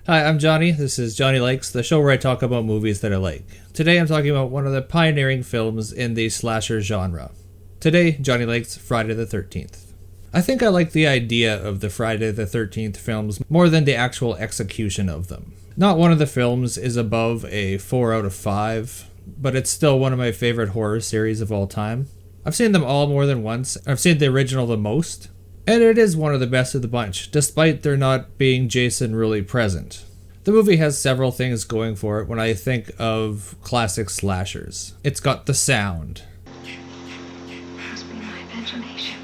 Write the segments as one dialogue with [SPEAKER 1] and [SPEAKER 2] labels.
[SPEAKER 1] Hi, I'm Johnny. This is Johnny Likes, the show where I talk about movies that I like. Today I'm talking about one of the pioneering films in the slasher genre. Today, Johnny Likes Friday the 13th. I think I like the idea of the Friday the 13th films more than the actual execution of them. Not one of the films is above a 4 out of 5, but it's still one of my favorite horror series of all time. I've seen them all more than once. I've seen the original the most. And it is one of the best of the bunch, despite there not being Jason really present. The movie has several things going for it when I think of classic slashers. It's got the sound.
[SPEAKER 2] Must be my imagination.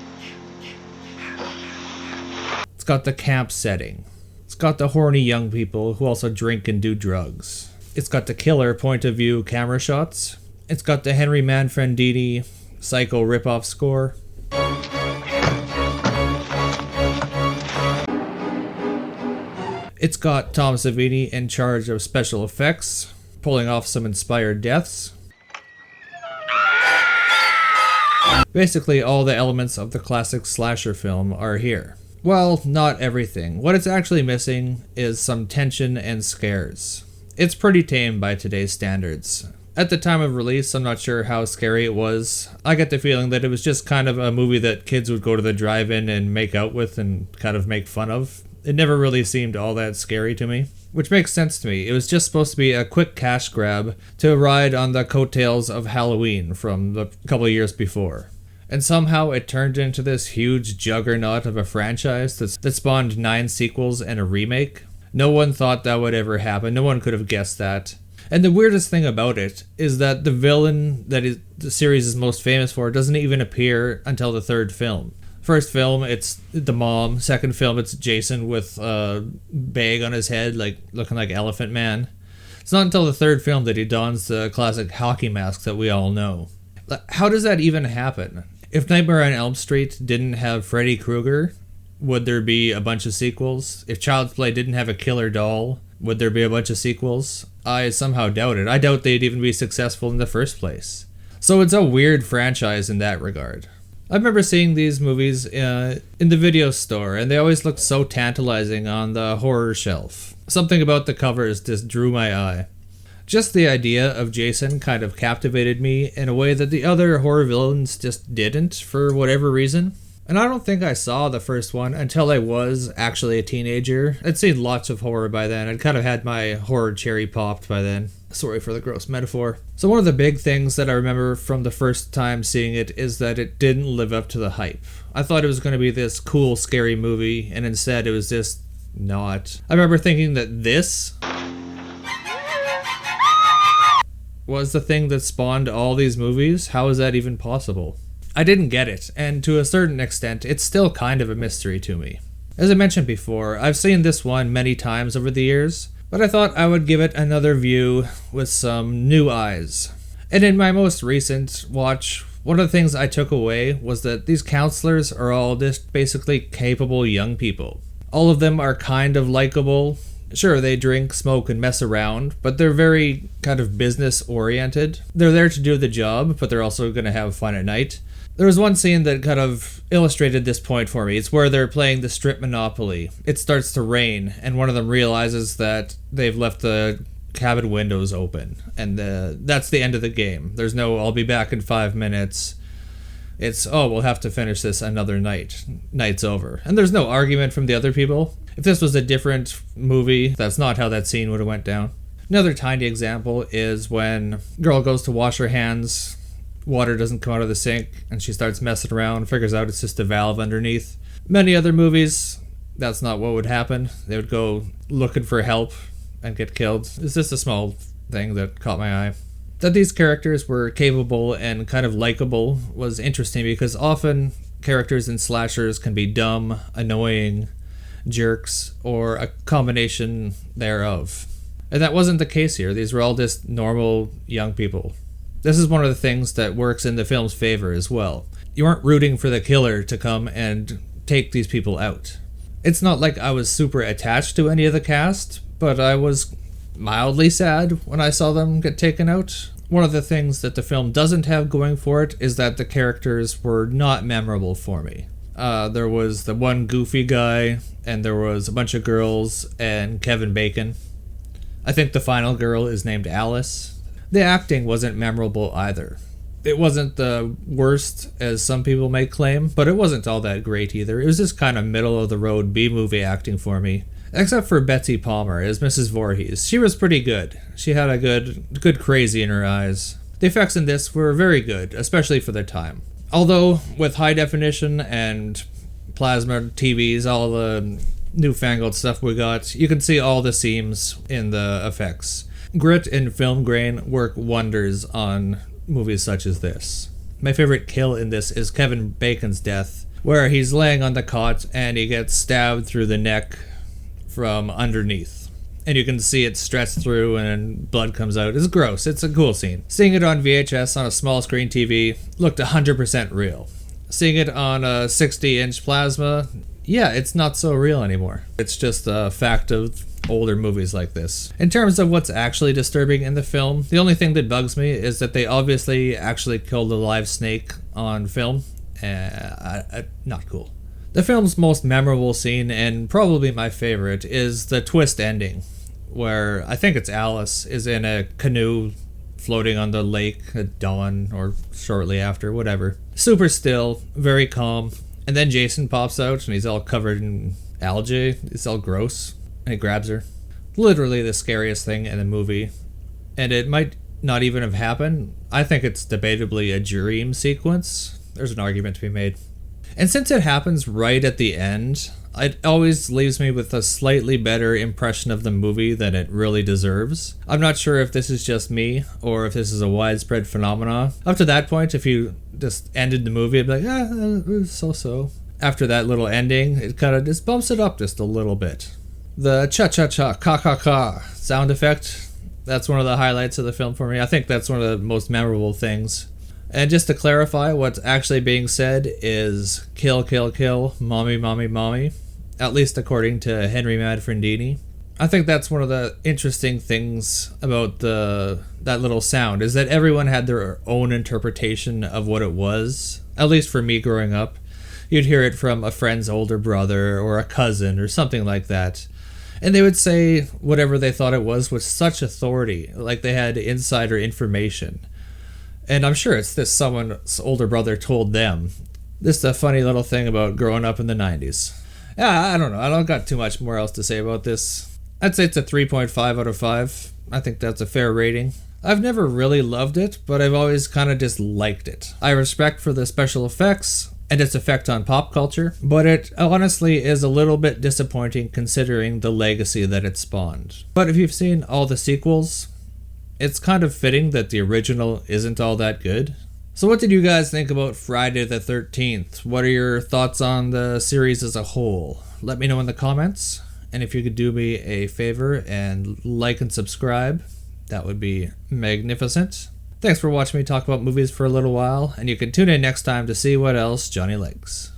[SPEAKER 1] It's got the camp setting. It's got the horny young people who also drink and do drugs. It's got the killer point of view camera shots. It's got the Henry Manfredini Psycho ripoff score. It's got Tom Savini in charge of special effects, pulling off some inspired deaths. Basically, all the elements of the classic slasher film are here. Well, not everything. What it's actually missing is some tension and scares. It's pretty tame by today's standards. At the time of release, I'm not sure how scary it was. I get the feeling that it was just kind of a movie that kids would go to the drive-in and make out with and kind of make fun of. It never really seemed all that scary to me, which makes sense to me. It was just supposed to be a quick cash grab to ride on the coattails of Halloween from the couple of years before. And somehow it turned into this huge juggernaut of a franchise that spawned 9 sequels and a remake. No one thought that would ever happen. No one could have guessed that. And the weirdest thing about it is that the villain that the series is most famous for doesn't even appear until the 3rd film. First film, it's the mom. Second film, it's Jason with a bag on his head, like looking like Elephant Man. It's not until the 3rd film that he dons the classic hockey mask that we all know. How does that even happen? If Nightmare on Elm Street didn't have Freddy Krueger, would there be a bunch of sequels? If Child's Play didn't have a killer doll, would there be a bunch of sequels? I somehow doubt it. I doubt they'd even be successful in the first place. So it's a weird franchise in that regard. I remember seeing these movies in the video store, and they always looked so tantalizing on the horror shelf. Something about the covers just drew my eye. Just the idea of Jason kind of captivated me in a way that the other horror villains just didn't, for whatever reason. And I don't think I saw the first one until I was actually a teenager. I'd seen lots of horror by then. I'd kind of had my horror cherry popped by then. Sorry for the gross metaphor. So one of the big things that I remember from the first time seeing it is that it didn't live up to the hype. I thought it was going to be this cool, scary movie, and instead it was just not. I remember thinking that this was the thing that spawned all these movies. How is that even possible? I didn't get it, and to a certain extent, it's still kind of a mystery to me. As I mentioned before, I've seen this one many times over the years, but I thought I would give it another view with some new eyes. And in my most recent watch, one of the things I took away was that these counselors are all just basically capable young people. All of them are kind of likable. Sure, they drink, smoke, and mess around, but they're very kind of business-oriented. They're there to do the job, but they're also going to have fun at night. There was one scene that kind of illustrated this point for me. It's where they're playing the strip Monopoly. It starts to rain, and one of them realizes that they've left the cabin windows open, and that's the end of the game. There's no, I'll be back in 5 minutes. It's, oh, we'll have to finish this another night. Night's over. And there's no argument from the other people. If this was a different movie, that's not how that scene would have went down. Another tiny example is when girl goes to wash her hands, water doesn't come out of the sink, and she starts messing around, figures out it's just a valve underneath. Many other movies, that's not what would happen. They would go looking for help and get killed. It's just a small thing that caught my eye. That these characters were capable and kind of likable was interesting because often characters in slashers can be dumb, annoying, jerks, or a combination thereof. And that wasn't the case here. These were all just normal young people. This is one of the things that works in the film's favor as well. You aren't rooting for the killer to come and take these people out. It's not like I was super attached to any of the cast, but I was mildly sad when I saw them get taken out. One of the things that the film doesn't have going for it is that the characters were not memorable for me. There was the one goofy guy, and there was a bunch of girls, and Kevin Bacon. I think the final girl is named Alice. The acting wasn't memorable either. It wasn't the worst, as some people may claim, but it wasn't all that great either. It was just kind of middle-of-the-road B-movie acting for me. Except for Betsy Palmer as Mrs. Voorhees. She was pretty good. She had a good crazy in her eyes. The effects in this were very good, especially for their time. Although, with high definition and plasma TVs, all the newfangled stuff we got, you can see all the seams in the effects. Grit and film grain work wonders on movies such as this. My favorite kill in this is Kevin Bacon's death, where he's laying on the cot and he gets stabbed through the neck from underneath. And you can see it stretch through and blood comes out. It's gross. It's a cool scene. Seeing it on VHS on a small screen TV looked 100% real. Seeing it on a 60-inch plasma, yeah, it's not so real anymore. It's just a fact of older movies like this. In terms of what's actually disturbing in the film, the only thing that bugs me is that they obviously actually killed a live snake on film. Not cool. The film's most memorable scene, and probably my favorite, is the twist ending, where I think it's Alice is in a canoe floating on the lake at dawn or shortly after, whatever. Super still, very calm, and then Jason pops out and he's all covered in algae. It's all gross, and he grabs her. Literally the scariest thing in the movie, and it might not even have happened. I think it's debatably a dream sequence. There's an argument to be made. And since it happens right at the end, it always leaves me with a slightly better impression of the movie than it really deserves. I'm not sure if this is just me, or if this is a widespread phenomenon. Up to that point, if you just ended the movie, I'd be like, so-so. After that little ending, it kind of just bumps it up just a little bit. The cha-cha-cha, ka-ka-ka sound effect, that's one of the highlights of the film for me. I think that's one of the most memorable things. And just to clarify, what's actually being said is kill, kill, kill, mommy, mommy, mommy, at least according to Henry Manfredini. I think that's one of the interesting things about that little sound, is that everyone had their own interpretation of what it was, at least for me growing up. You'd hear it from a friend's older brother or a cousin or something like that. And they would say whatever they thought it was with such authority, like they had insider information. And I'm sure it's this someone's older brother told them. This is a funny little thing about growing up in the 90s. Yeah, I don't know. I don't got too much more else to say about this. I'd say it's a 3.5 out of 5. I think that's a fair rating. I've never really loved it, but I've always kind of disliked it. I have respect for the special effects and its effect on pop culture, but it honestly is a little bit disappointing considering the legacy that it spawned. But if you've seen all the sequels, it's kind of fitting that the original isn't all that good. So what did you guys think about Friday the 13th? What are your thoughts on the series as a whole? Let me know in the comments. And if you could do me a favor and like and subscribe, that would be magnificent. Thanks for watching me talk about movies for a little while, and you can tune in next time to see what else Johnny likes.